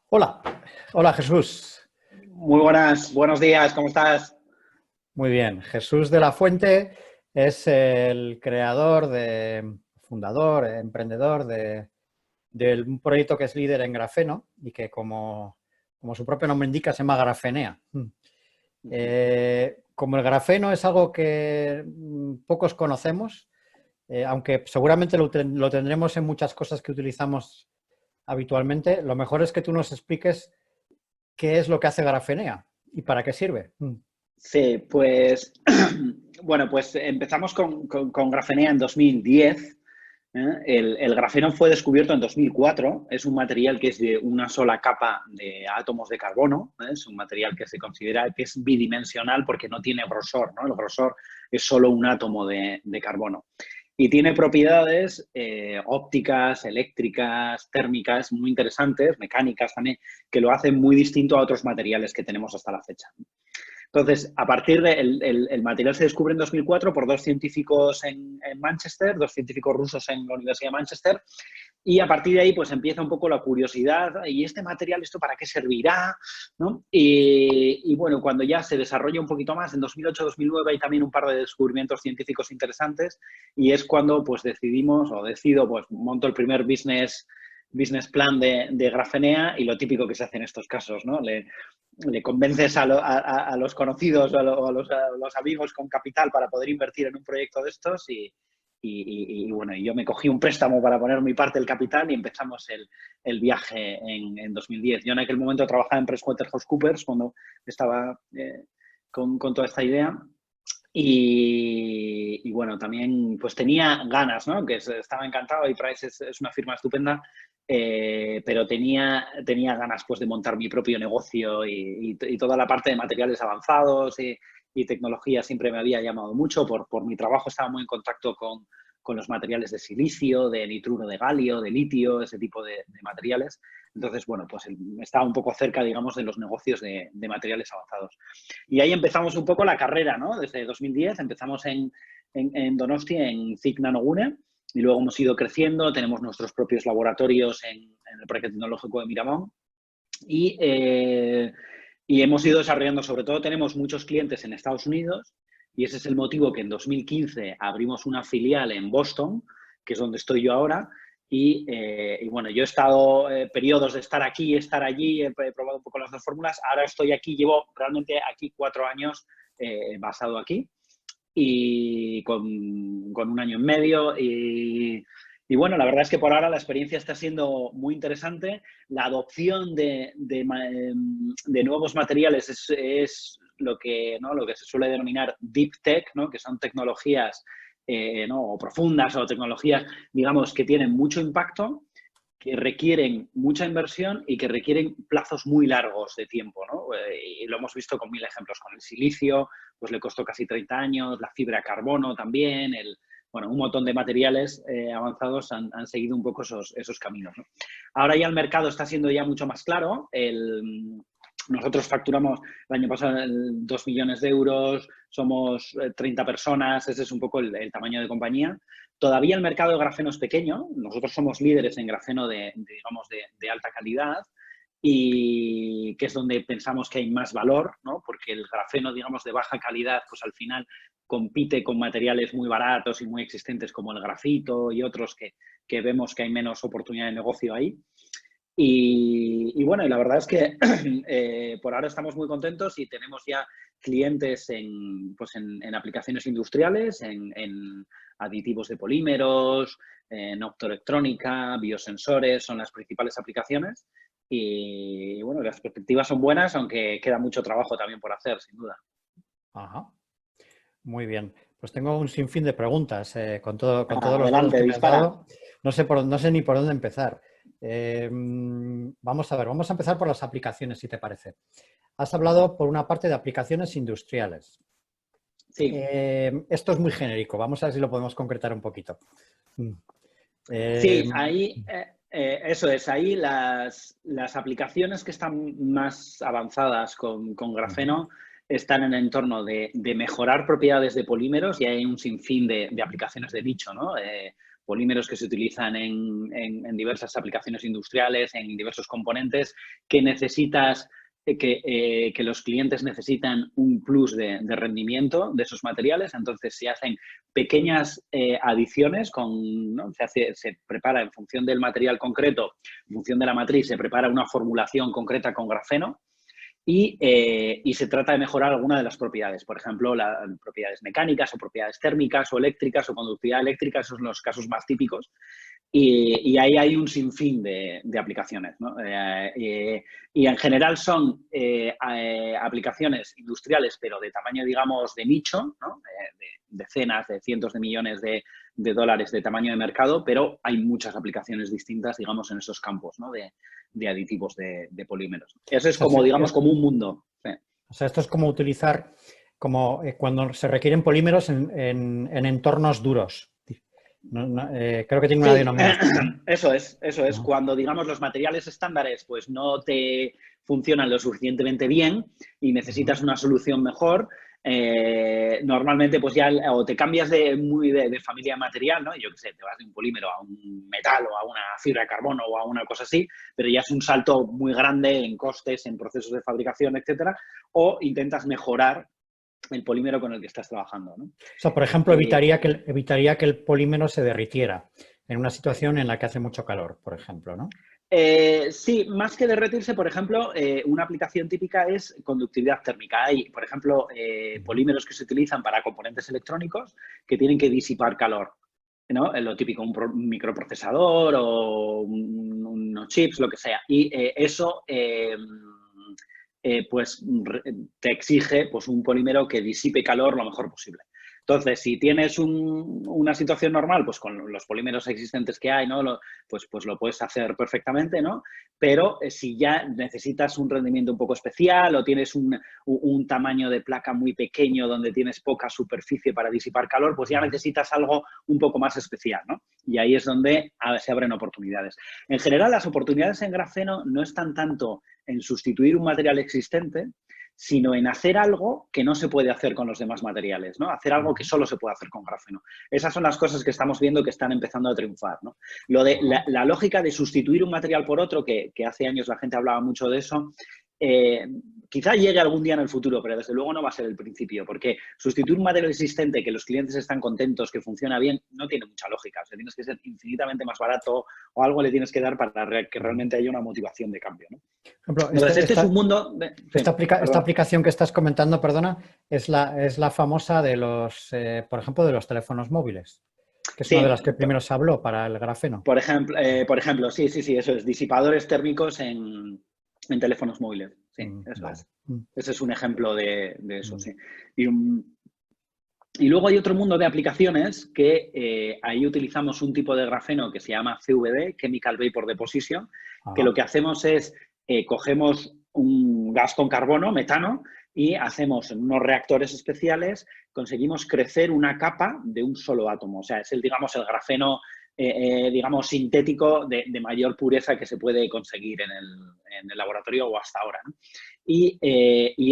Hola, hola Jesús. Muy buenas, buenos días, ¿cómo estás? Muy bien. Jesús de la Fuente es el creador, fundador, emprendedor de un proyecto que es líder en grafeno y que como su propio nombre indica se llama Grafenea. Como el grafeno es algo que pocos conocemos, aunque seguramente lo tendremos en muchas cosas que utilizamos habitualmente, lo mejor es que tú nos expliques qué es lo que hace Grafenea y para qué sirve. Sí, pues bueno, pues empezamos con Grafenea en 2010. El grafeno fue descubierto en 2004. Es un material que es de una sola capa de átomos de carbono. Es un material que se considera que es bidimensional porque no tiene grosor, ¿no? El grosor es solo un átomo de carbono. Y tiene propiedades ópticas, eléctricas, térmicas muy interesantes, mecánicas también, que lo hacen muy distinto a otros materiales que tenemos hasta la fecha. Entonces, a partir del material se descubre en 2004 por dos científicos en Manchester, dos científicos rusos en la Universidad de Manchester, y a partir de ahí pues empieza un poco la curiosidad, ¿y este material, esto para qué servirá? ¿No? Bueno, cuando ya se desarrolla un poquito más, en 2008-2009 hay también un par de descubrimientos científicos interesantes y es cuando pues decidimos o decido, pues monto el primer business plan de Grafenea y lo típico que se hace en estos casos, ¿no? Le convences a los conocidos o a los amigos con capital para poder invertir en un proyecto de estos y bueno, yo me cogí un préstamo para poner mi parte del capital y empezamos el viaje en 2010. Yo en aquel momento trabajaba en PricewaterhouseCoopers cuando estaba con toda esta idea y bueno, también pues tenía ganas, ¿no? Que estaba encantado y Price es una firma estupenda, pero tenía ganas pues de montar mi propio negocio y toda la parte de materiales avanzados y tecnología siempre me había llamado mucho. Por mi trabajo estaba muy en contacto con los materiales de silicio, de nitruro de galio, de litio, ese tipo de materiales. Entonces, bueno, pues estaba un poco cerca, digamos, de los negocios de materiales avanzados. Y ahí empezamos un poco la carrera, ¿no? Desde 2010 empezamos en Donosti, en CIC Nanogune, y luego hemos ido creciendo, tenemos nuestros propios laboratorios en el Parque Tecnológico de Miramón y hemos ido desarrollando, sobre todo tenemos muchos clientes en Estados Unidos y ese es el motivo que en 2015 abrimos una filial en Boston, que es donde estoy yo ahora, y bueno, yo he estado periodos de estar aquí, estar allí, he probado un poco las dos fórmulas. Ahora estoy aquí, llevo realmente aquí 4 años basado aquí y con un año y medio. Y bueno, la verdad es que por ahora la experiencia está siendo muy interesante. La adopción de nuevos materiales es lo que, ¿no? Lo que se suele denominar deep tech, ¿no? Que son tecnologías ¿no? o profundas o tecnologías, digamos, que tienen mucho impacto, que requieren mucha inversión y que requieren plazos muy largos de tiempo, ¿no? Y lo hemos visto con mil ejemplos. Con el silicio, pues le costó casi 30 años, la fibra de carbono también, bueno, un montón de materiales avanzados han seguido un poco esos caminos, ¿no? Ahora ya el mercado está siendo ya mucho más claro. Nosotros facturamos el año pasado 2 millones de euros, somos 30 personas, ese es un poco el tamaño de compañía. Todavía el mercado de grafeno es pequeño, nosotros somos líderes en grafeno digamos, de alta calidad y que es donde pensamos que hay más valor, ¿no? Porque el grafeno, digamos, de baja calidad, pues al final compite con materiales muy baratos y muy existentes como el grafito y otros que vemos que hay menos oportunidad de negocio ahí. Y bueno, y la verdad es que por ahora estamos muy contentos y tenemos ya clientes pues en aplicaciones industriales, en aditivos de polímeros, en optoelectrónica, biosensores, son las principales aplicaciones. Y bueno, las perspectivas son buenas, aunque queda mucho trabajo también por hacer, sin duda. Ajá. Muy bien. Pues tengo un sinfín de preguntas con todos los datos Adelante, que me has dispara. dado. No sé ni por dónde empezar. Vamos a ver, vamos a empezar por las aplicaciones, si te parece. Has hablado por una parte de aplicaciones industriales. Sí. Esto es muy genérico. Vamos a ver si lo podemos concretar un poquito. Mm. Eh, Sí, ahí, eso es, ahí las aplicaciones que están más avanzadas con ujú, grafeno están en el entorno de mejorar propiedades de polímeros y hay un sinfín de aplicaciones de nicho, ¿no? polímeros que se utilizan en diversas aplicaciones industriales, en diversos componentes, que necesitas, que los clientes necesitan un plus de rendimiento de esos materiales. Entonces se hacen pequeñas adiciones, ¿no? Se prepara en función del material concreto, en función de la matriz, se prepara una formulación concreta con grafeno. Y se trata de mejorar alguna de las propiedades, por ejemplo, las propiedades mecánicas o propiedades térmicas o eléctricas o conductividad eléctrica, esos son los casos más típicos. Y ahí hay un sinfín de aplicaciones, ¿no? Y en general son aplicaciones industriales, pero de tamaño, digamos, de nicho, ¿no? De decenas, de cientos de millones de dólares de tamaño de mercado, pero hay muchas aplicaciones distintas, digamos, en esos campos, ¿no? De aditivos de polímeros. Eso es como, digamos, como un mundo. Sí. O sea, esto es como utilizar, como cuando se requieren polímeros en entornos duros. Creo que tiene una denominación. Eso es. Cuando, digamos, los materiales estándares pues no te funcionan lo suficientemente bien y necesitas una solución mejor, normalmente pues ya o te cambias de familia de material, ¿no? Yo qué sé, te vas de un polímero a un metal o a una fibra de carbono o a una cosa así, pero ya es un salto muy grande en costes, en procesos de fabricación, etcétera, o intentas mejorar el polímero con el que estás trabajando, ¿no? O sea, por ejemplo, evitaría que el polímero se derritiera en una situación en la que hace mucho calor, por ejemplo, ¿no? Sí, más que derretirse, por ejemplo, una aplicación típica es conductividad térmica. Hay, por ejemplo, polímeros que se utilizan para componentes electrónicos que tienen que disipar calor, ¿no? Lo típico, un microprocesador o unos chips, lo que sea. Y eso pues te exige pues, un polímero que disipe calor lo mejor posible. Entonces, si tienes una situación normal, pues con los polímeros existentes que hay, ¿no? Pues lo puedes hacer perfectamente, ¿no? Pero si ya necesitas un rendimiento un poco especial o tienes un tamaño de placa muy pequeño donde tienes poca superficie para disipar calor, pues ya necesitas algo un poco más especial, ¿no? Y ahí es donde se abren oportunidades. En general, las oportunidades en grafeno no están tanto en sustituir un material existente, sino en hacer algo que no se puede hacer con los demás materiales, ¿no? Hacer algo que solo se puede hacer con grafeno. Esas son las cosas que estamos viendo que están empezando a triunfar, ¿no? Lo de la lógica de sustituir un material por otro, que hace años la gente hablaba mucho de eso, quizá llegue algún día en el futuro, pero desde luego no va a ser el principio, porque sustituir un material existente que los clientes están contentos, que funciona bien, no tiene mucha lógica. O sea, tienes que ser infinitamente más barato o algo le tienes que dar para que realmente haya una motivación de cambio, ¿no? Por ejemplo, entonces, este es un mundo... Esta aplicación que estás comentando, perdona, es la famosa de los, por ejemplo, de los teléfonos móviles, que es una de las que primero se habló para el grafeno. Por ejemplo, sí, eso es, disipadores térmicos en teléfonos móviles. Sí, eso vale. Es. Ese es un ejemplo de eso, sí. Y luego hay otro mundo de aplicaciones que ahí utilizamos un tipo de grafeno que se llama CVD, Chemical Vapor Deposition, que lo que hacemos es cogemos un gas con carbono, metano, y hacemos en unos reactores especiales, conseguimos crecer una capa de un solo átomo. O sea, es digamos, el grafeno digamos, sintético de mayor pureza que se puede conseguir en el laboratorio o hasta ahora, ¿no? Y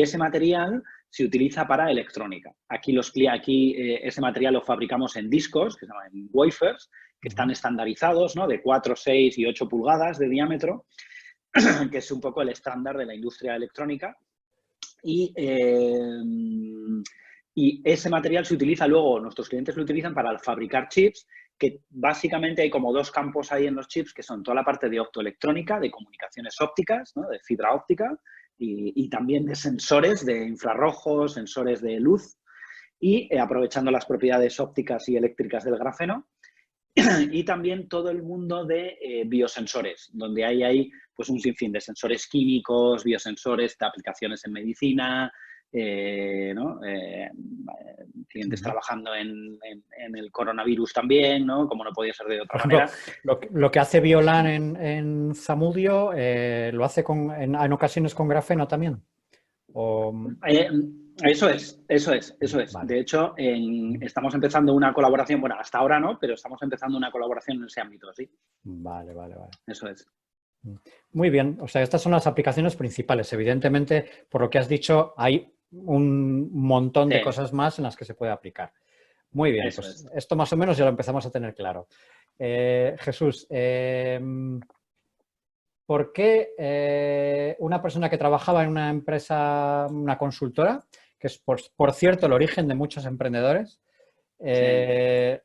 ese material se utiliza para electrónica. Aquí ese material lo fabricamos en discos, que se llaman wafers, que están estandarizados, ¿no? De 4, 6 y 8 pulgadas de diámetro, que es un poco el estándar de la industria electrónica. Y ese material se utiliza luego, nuestros clientes lo utilizan para fabricar chips, que básicamente hay como dos campos ahí en los chips, que son toda la parte de optoelectrónica, de comunicaciones ópticas, ¿no? De fibra óptica, y también de sensores de infrarrojos, sensores de luz, y aprovechando las propiedades ópticas y eléctricas del grafeno. Y también todo el mundo de biosensores, donde hay pues, un sinfín de sensores químicos, biosensores de aplicaciones en medicina, ¿no? Clientes trabajando en el coronavirus también, ¿no? Como no podía ser de otra manera. Lo que hace Biolan en Zamudio, ¿lo hace en ocasiones con grafeno también? Eso es. Vale. De hecho, estamos empezando una colaboración, bueno, hasta ahora no, pero estamos empezando una colaboración en ese ámbito, ¿sí? Vale. Eso es. Muy bien, o sea, estas son las aplicaciones principales. Evidentemente, por lo que has dicho, hay un montón de cosas más en las que se puede aplicar. Muy bien, Eso pues es. esto más o menos ya lo empezamos a tener claro. Jesús, ¿por qué una persona que trabajaba en una empresa, una consultora, que es por cierto el origen de muchos emprendedores, Sí.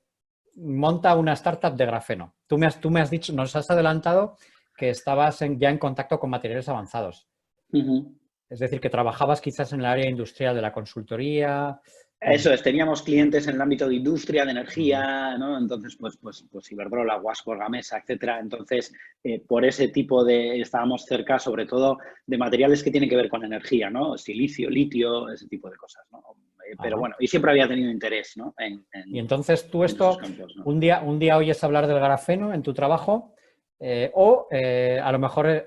monta una startup de grafeno? Tú me has dicho, nos has adelantado que estabas ya en contacto con materiales avanzados. Ujú. Es decir, que trabajabas quizás en el área industrial de la consultoría. Eso es, teníamos clientes en el ámbito de industria, de Ujú. energía, ¿no? Entonces, pues Iberdrola, Guascor, Gamesa, etcétera. Entonces, por ese tipo estábamos cerca, sobre todo, de materiales que tienen que ver con energía, ¿no? Silicio, litio, ese tipo de cosas, ¿no? Pero Ajá. bueno, y siempre había tenido interés, ¿no? Y entonces tú En esos esto, campos, ¿no? un día oyes hablar del grafeno en tu trabajo o a lo mejor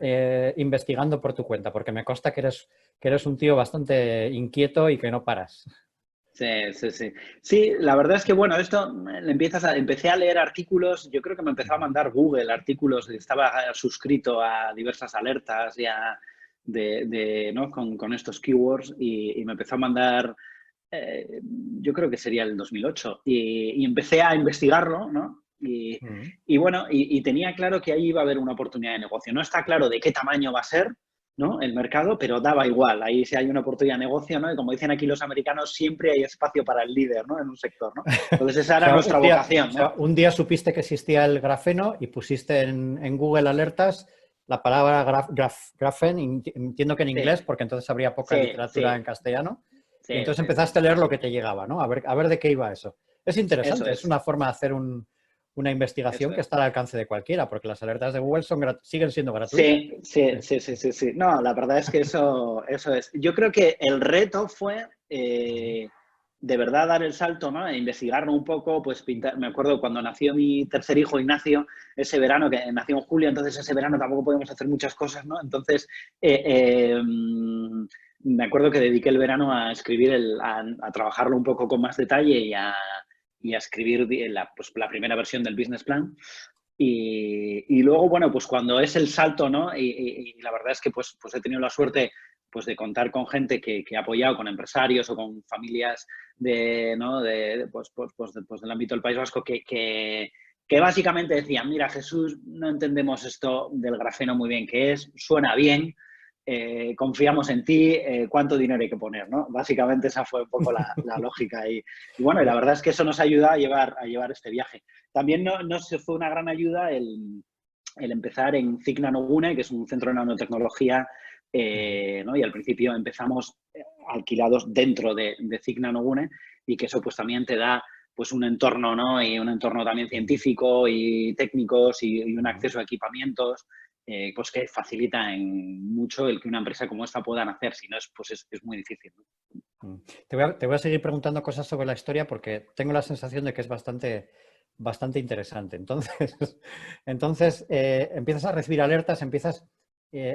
investigando por tu cuenta, porque me consta que eres un tío bastante inquieto y que no paras. Sí, sí, sí. Sí, la verdad es que, bueno, empecé a leer artículos, yo creo que me empezó a mandar Google artículos, estaba suscrito a diversas alertas ya ¿no? con estos keywords y me empezó a mandar, yo creo que sería el 2008, y empecé a investigarlo, ¿no? Mm. Y bueno, y tenía claro que ahí iba a haber una oportunidad de negocio. No está claro de qué tamaño va a ser, ¿no? El mercado, pero daba igual. Ahí sí hay una oportunidad de negocio, ¿no? Y como dicen aquí los americanos, siempre hay espacio para el líder, ¿no? En un sector, ¿no? Entonces esa O era sea, nuestra o vocación, sea, ¿no? un día supiste que existía el grafeno y pusiste en Google Alertas la palabra grafen, entiendo que en inglés, Sí, porque entonces habría poca sí, literatura en sí, castellano, y sí, entonces sí, sí, empezaste a leer lo eso que es. te llegaba, ¿no? A ver de qué iba eso. Es Eso interesante, es es, una forma de hacer una investigación eso que es. está al alcance de cualquiera, porque las alertas de Google siguen siendo gratuitas. Sí, sí, sí, sí, sí, sí. No, la verdad es que eso es. Yo creo que el reto fue de verdad dar el salto, ¿no? E investigarlo un poco, pues pintar. Me acuerdo cuando nació mi tercer hijo, Ignacio, ese verano, que nació en julio, entonces ese verano tampoco podíamos hacer muchas cosas, ¿no? Entonces, me acuerdo que dediqué el verano a escribir, a trabajarlo un poco con más detalle y a escribir pues, la primera versión del business plan. Y luego, bueno, pues cuando es el salto, ¿no? Y la verdad es que pues he tenido la suerte pues de contar con gente que ha apoyado, con empresarios o con familias ¿no? Del ámbito del País Vasco que básicamente decían, mira, Jesús, no entendemos esto del grafeno muy bien qué es, suena bien, confiamos en ti, cuánto dinero hay que poner, ¿no? Básicamente esa fue un poco la lógica. Y bueno, y la verdad es que eso nos ayuda a llevar este viaje. También no se fue una gran ayuda el empezar en CIC Nanogune, que es un centro de nanotecnología, ¿no? Y al principio empezamos alquilados dentro de CIC Nanogune y que eso pues también te da pues un entorno, ¿no? Y un entorno también científico y técnicos y un acceso a equipamientos pues que facilita en mucho el que una empresa como esta pueda nacer, si no es, pues es muy difícil, ¿no? Te voy a seguir preguntando cosas sobre la historia porque tengo la sensación de que es bastante interesante. Entonces, empiezas a recibir alertas, empiezas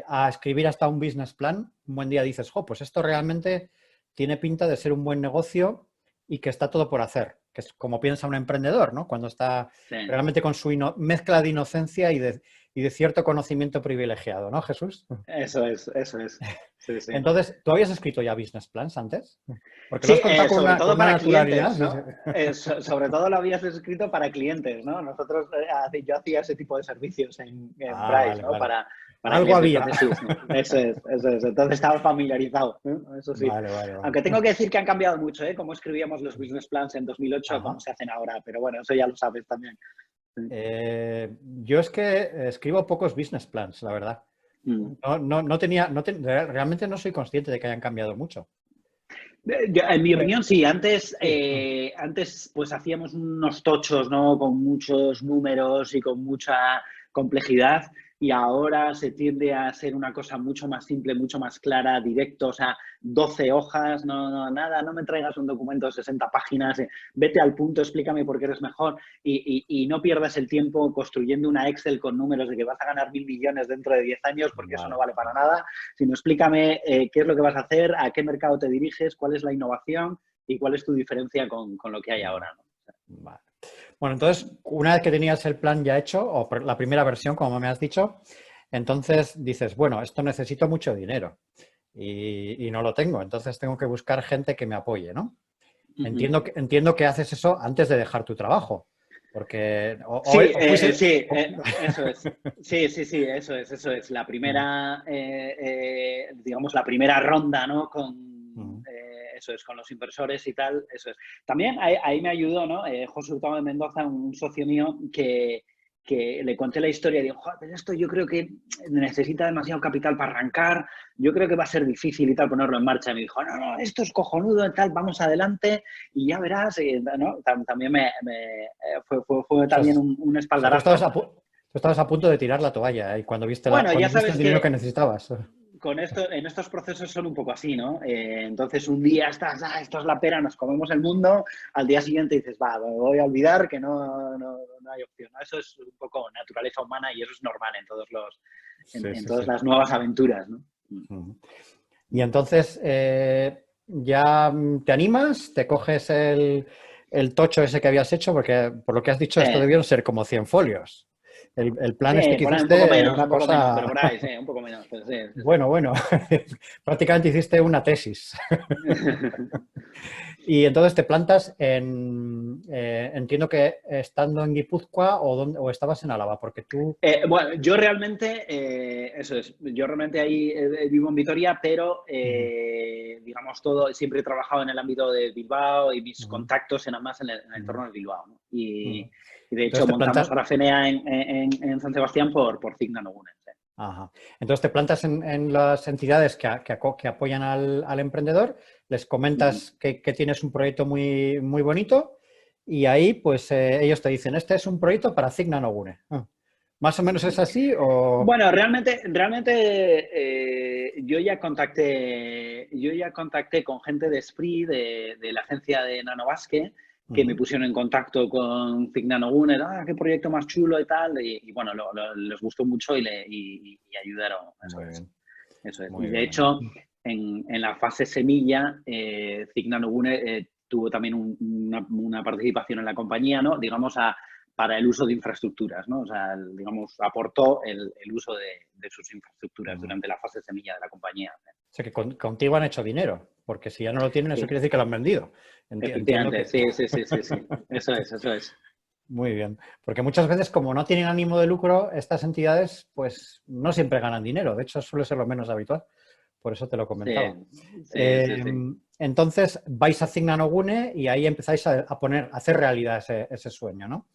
a escribir hasta un business plan. Un buen día dices, jo, pues esto realmente tiene pinta de ser un buen negocio y que está todo por hacer, que es como piensa un emprendedor, ¿no? Cuando está Sí. realmente con su mezcla de inocencia y de cierto conocimiento privilegiado, ¿no, Jesús? Eso es, eso es. Sí, sí. Entonces, ¿tú habías escrito ya business plans antes? Porque lo has Sí, contado sobre con todo una para naturalidad. clientes, Sí, ¿no? sí. Sobre todo lo habías escrito para clientes, ¿no? Nosotros, yo hacía ese tipo de servicios en Ah, Price, vale, ¿no? vale. Para Algo clientes. había. Entonces sí, sí, eso es, eso es. Entonces estaba familiarizado, ¿no? Eso sí. Vale, vale, vale. Aunque tengo que decir que han cambiado mucho, ¿eh? Cómo escribíamos los business plans en 2008 a cómo Ajá. se hacen ahora, pero bueno, eso ya lo sabes también. Sí. Yo es que escribo pocos business plans, la verdad. Mm. No tenía, realmente no soy consciente de que hayan cambiado mucho. En mi Eh, opinión, sí. Antes, Sí. antes pues hacíamos unos tochos, ¿no? Con muchos números y con mucha complejidad. Y ahora se tiende a ser una cosa mucho más simple, mucho más clara, directo. O sea, 12 hojas, nada, no me traigas un documento de 60 páginas. Vete al punto, explícame por qué eres mejor. Y no pierdas el tiempo construyendo una Excel con números de que vas a ganar 1.000 millones dentro de 10 años, porque eso no Vale. vale para nada, sino explícame qué es lo que vas a hacer, a qué mercado te diriges, cuál es la innovación y cuál es tu diferencia con lo que hay ahora, ¿no? Vale. Bueno, entonces, una vez que tenías el plan ya hecho, o la primera versión, como me has dicho, entonces dices, bueno, esto necesito mucho dinero y no lo tengo, entonces tengo que buscar gente que me apoye, ¿no? entiendo que haces eso antes de dejar tu trabajo. Porque Sí, eso es. Sí, eso es. La primera, digamos, la primera ronda, ¿no? Eso es, con los inversores y tal, eso es. También ahí me ayudó, ¿no? José Hurtado de Mendoza, un socio mío, que le conté la historia y digo, joder, esto yo creo que necesita demasiado capital para arrancar, yo creo que va a ser difícil y tal ponerlo en marcha. Y me dijo, no, esto es cojonudo y tal, vamos adelante y ya verás, ¿no? También fue también un O sea, tú espaldarazo. estabas a punto de tirar la toalla y cuando viste, Bueno, ya cuando viste el sabes dinero que que necesitabas. en estos procesos son un poco así, ¿no? Entonces un día estás, esto es la pera, nos comemos el mundo, al día siguiente dices, va, me voy a olvidar que no hay opción, ¿no? Eso es un poco naturaleza humana y eso es normal en en Sí, todas sí. las nuevas aventuras, ¿no? Y entonces, ¿ya te animas? ¿Te coges el tocho ese que habías hecho? Porque por lo que has dicho, Sí, esto debieron ser como 100 folios. El plan sí, este que por ahí hiciste era un una poco menos, pero cosa... por ahí, sí, un poco menos. Pues, sí, Bueno, prácticamente hiciste una tesis. Y entonces te plantas entiendo que estando en Guipúzcoa o estabas en Álava, porque tú... Bueno, yo realmente, eso es, yo realmente ahí vivo en Vitoria, pero digamos siempre he trabajado en el ámbito de Bilbao y mis Ujú, contactos eran más en el ujú, entorno de Bilbao, ¿no? ujú. Y de Entonces hecho te montamos plantas... Grafenea en San Sebastián por Cigna Nogunes. Ajá. Entonces te plantas en las entidades que apoyan al emprendedor, les comentas que tienes un proyecto muy bonito y ahí pues ellos te dicen, este es un proyecto para Cigna Nogune. ¿Más o menos es así o...? Bueno, realmente yo ya contacté con gente de Spree, de la agencia de Nanovasque, que me Ujú. pusieron en contacto con Cignano Gunner, qué proyecto más chulo y tal, y bueno, les gustó mucho y ayudaron, Muy bien, eso es. Y muy de bien. hecho, en la fase semilla, Cignano Gunner tuvo también una participación en la compañía, ¿no? Digamos, para el uso de infraestructuras, ¿no? O sea, digamos, aportó el uso de sus infraestructuras Ujú. durante la fase semilla de la compañía. O sea que contigo han hecho dinero, porque si ya no lo tienen, eso Sí, quiere decir que lo han vendido. Entiendo efectivamente, que... sí. Eso es. Muy bien, porque muchas veces como no tienen ánimo de lucro, estas entidades pues no siempre ganan dinero, de hecho suele ser lo menos habitual, por eso te lo comentaba. Sí. Entonces vais a Cignanogune y ahí empezáis a hacer realidad ese sueño, ¿no?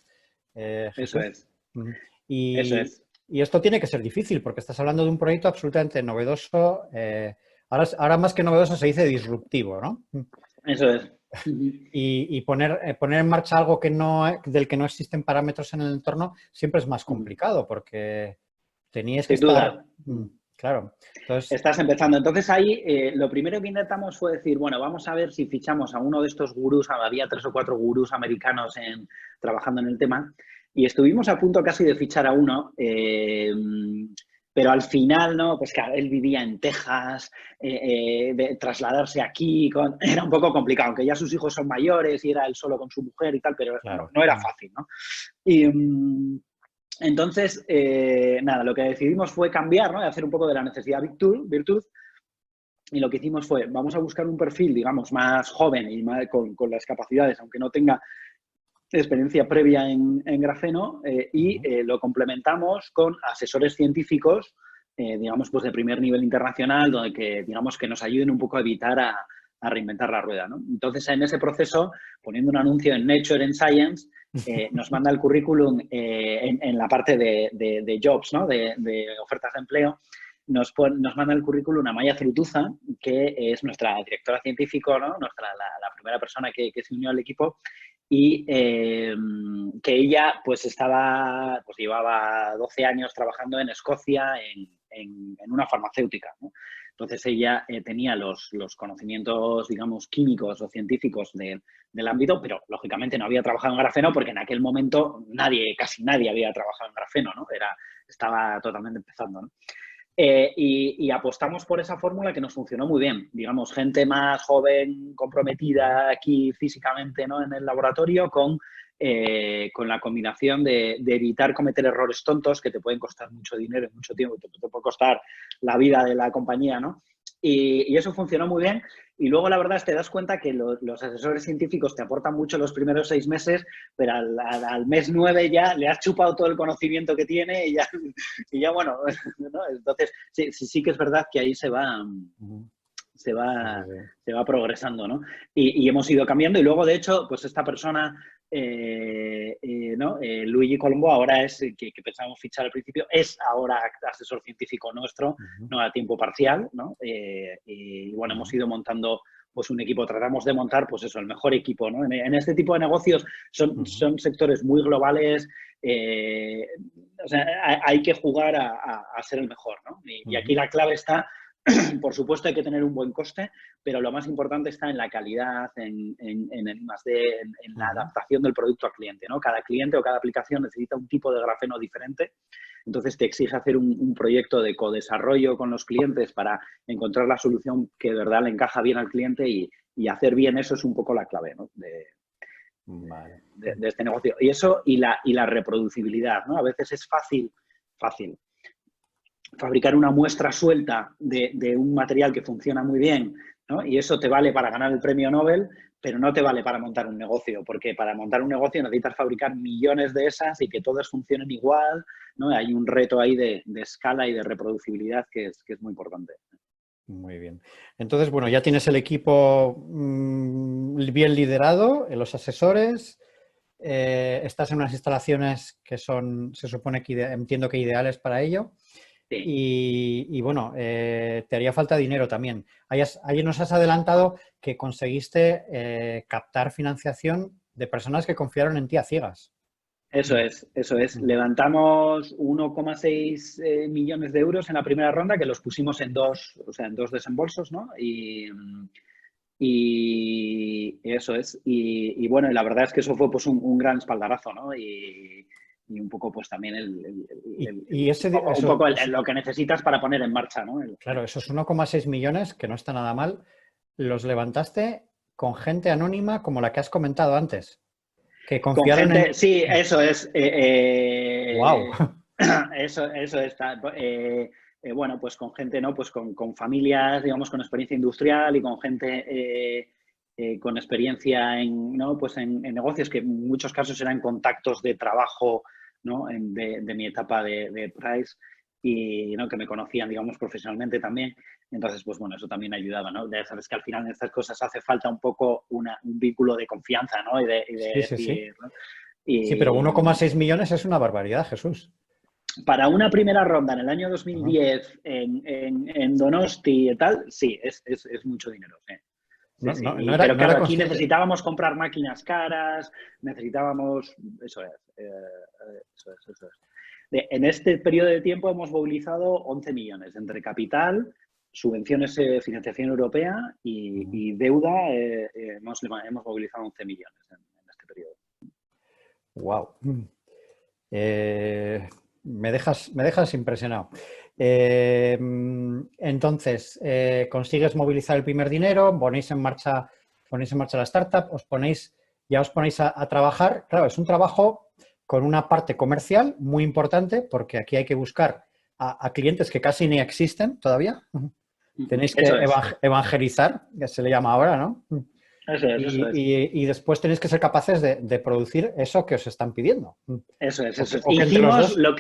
Eso Jesús. es, Ujú. eso Y, es, y esto tiene que ser difícil porque estás hablando de un proyecto absolutamente novedoso, ahora más que novedoso se dice disruptivo, ¿no? eso es. Y poner en marcha algo del que no existen parámetros en el entorno siempre es más complicado porque teníais que Sin estar, duda. claro. Entonces, Estás empezando. Entonces ahí lo primero que intentamos fue decir, bueno, vamos a ver si fichamos a uno de estos gurús, había 3 o 4 gurús americanos trabajando en el tema, y estuvimos a punto casi de fichar a uno, pero al final, ¿no? Pues claro, él vivía en Texas, de trasladarse aquí, era un poco complicado, aunque ya sus hijos son mayores y era él solo con su mujer y tal, pero claro. no era fácil, ¿no? Y, entonces, nada, lo que decidimos fue cambiar, ¿no? De hacer un poco de la necesidad virtud, y lo que hicimos fue, vamos a buscar un perfil, digamos, más joven y con las capacidades, aunque no tenga experiencia previa en grafeno, Ujú. lo complementamos con asesores científicos, digamos, pues de primer nivel internacional, digamos, que nos ayuden un poco a evitar a reinventar la rueda, ¿no? Entonces, en ese proceso, poniendo un anuncio en Nature en Science, nos manda el currículum en la parte de jobs, ¿no? De ofertas de empleo. Nos manda el currículum a Maya Frutuza, que es nuestra directora científica, ¿no? La primera persona que se unió al equipo, y que ella pues llevaba 12 años trabajando en Escocia en una farmacéutica, ¿no? Entonces ella tenía los conocimientos, digamos, químicos o científicos del ámbito, pero lógicamente no había trabajado en grafeno porque en aquel momento casi nadie había trabajado en grafeno, ¿no? Estaba totalmente empezando, ¿no? Y apostamos por esa fórmula que nos funcionó muy bien. Digamos, gente más joven, comprometida aquí físicamente, ¿no? En el laboratorio, con la combinación de evitar cometer errores tontos que te pueden costar mucho dinero y mucho tiempo, te puede costar la vida de la compañía, ¿no? Y eso funcionó muy bien. Y luego, la verdad, es que te das cuenta que los asesores científicos te aportan mucho los primeros 6 meses, pero al mes 9 ya le has chupado todo el conocimiento que tiene y ya bueno, ¿no? Entonces sí que es verdad que ahí se va progresando, ¿no? Y hemos ido cambiando. Y luego, de hecho, pues esta persona, ¿no? Luigi Colombo, ahora es, que pensábamos fichar al principio, es ahora asesor científico nuestro, no a tiempo parcial, ¿no? Y bueno, hemos ido montando pues un equipo, tratamos de montar, pues eso, el mejor equipo, ¿no? En este tipo de negocios son sectores muy globales, o sea, hay que jugar a ser el mejor, ¿no? Y aquí la clave está, por supuesto hay que tener un buen coste, pero lo más importante está en la calidad, en el I+D, en la adaptación del producto al cliente, ¿no? Cada cliente o cada aplicación necesita un tipo de grafeno diferente, entonces te exige hacer un proyecto de codesarrollo con los clientes para encontrar la solución que de verdad le encaja bien al cliente y hacer bien eso es un poco la clave, ¿no? de este negocio. Y eso y la reproducibilidad, ¿no? A veces es fácil fabricar una muestra suelta de un material que funciona muy bien, ¿no? Y eso te vale para ganar el premio Nobel, pero no te vale para montar un negocio, porque para montar un negocio necesitas fabricar millones de esas y que todas funcionen igual, ¿no? Hay un reto ahí de escala y de reproducibilidad que es muy importante. Muy bien. Entonces, bueno, ya tienes el equipo bien liderado, los asesores, estás en unas instalaciones que son, se supone que entiendo que ideales para ello. Sí. Y bueno, te haría falta dinero también. Ayer nos has adelantado que conseguiste captar financiación de personas que confiaron en ti a ciegas. Eso es. Levantamos 1,6 millones de euros en la primera ronda, que los pusimos en dos desembolsos, ¿no? Y eso es. Y bueno, la verdad es que eso fue pues un gran espaldarazo, ¿no? Y un poco pues también un poco lo que necesitas para poner en marcha, ¿no? Claro, esos 1,6 millones, que no está nada mal, los levantaste con gente anónima como la que has comentado antes. Que confiaron con gente, sí, eso es. ¡Wow! Eso está. Bueno, pues con gente, ¿no? Pues con familias, digamos, con experiencia industrial y con gente con experiencia ¿no? Pues en negocios que en muchos casos eran contactos de trabajo, ¿no? De mi etapa de Price y ¿no? que me conocían, digamos, profesionalmente también. Entonces, pues bueno, eso también ayudaba, ¿no? Ya sabes que al final en estas cosas hace falta un poco un vínculo de confianza, ¿no? Sí. ¿no? Sí, pero 1,6 millones es una barbaridad, Jesús. Para una primera ronda en el año 2010 en Donosti y tal, sí, es mucho dinero. Sí. Pero claro, aquí necesitábamos comprar máquinas caras, necesitábamos... Eso es. En este periodo de tiempo hemos movilizado 11 millones entre capital, subvenciones, financiación europea y deuda. Hemos movilizado 11 millones en este periodo. Wow. Me dejas impresionado. Entonces, consigues movilizar el primer dinero, ponéis en marcha la startup, ya os ponéis a trabajar. Claro, es un trabajo con una parte comercial muy importante porque aquí hay que buscar a clientes que casi ni existen todavía. Tenéis que evangelizar, que se le llama ahora, ¿no? Eso es. Y después tenéis que ser capaces de producir eso que os están pidiendo. Eso es. Hicimos lo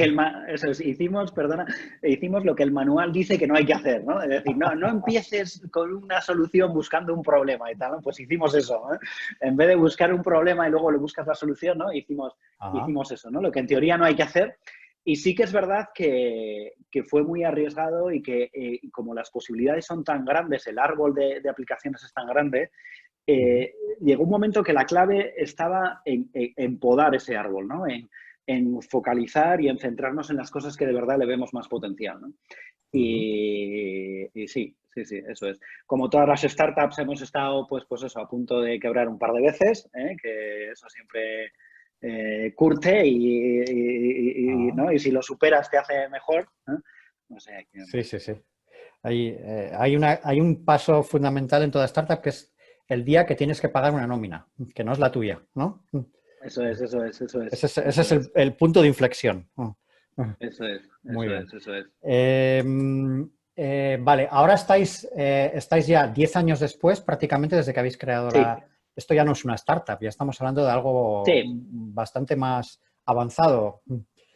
que el manual dice que no hay que hacer, ¿no? Es decir, no empieces con una solución buscando un problema y tal, ¿no? Pues hicimos eso, ¿eh? En vez de buscar un problema y luego le buscas la solución, ¿no? Hicimos eso, ¿no? Lo que en teoría no hay que hacer. Y sí que es verdad que fue muy arriesgado y que como las posibilidades son tan grandes, el árbol de aplicaciones es tan grande, llegó un momento que la clave estaba en podar ese árbol, ¿no? En focalizar y en centrarnos en las cosas que de verdad le vemos más potencial, ¿no? Y sí, eso es. Como todas las startups hemos estado, pues eso, a punto de quebrar un par de veces, que eso siempre curte ¿no? Y si lo superas te hace mejor, ¿no? No sé. Sí. Hay un paso fundamental en toda startup que es el día que tienes que pagar una nómina, que no es la tuya, ¿no? Eso es. Ese es el punto de inflexión. Eso es. Muy bien. Eso es. Vale, ahora estáis ya 10 años después, prácticamente desde que habéis creado Sí, la... Esto ya no es una startup, ya estamos hablando de algo sí. bastante más avanzado.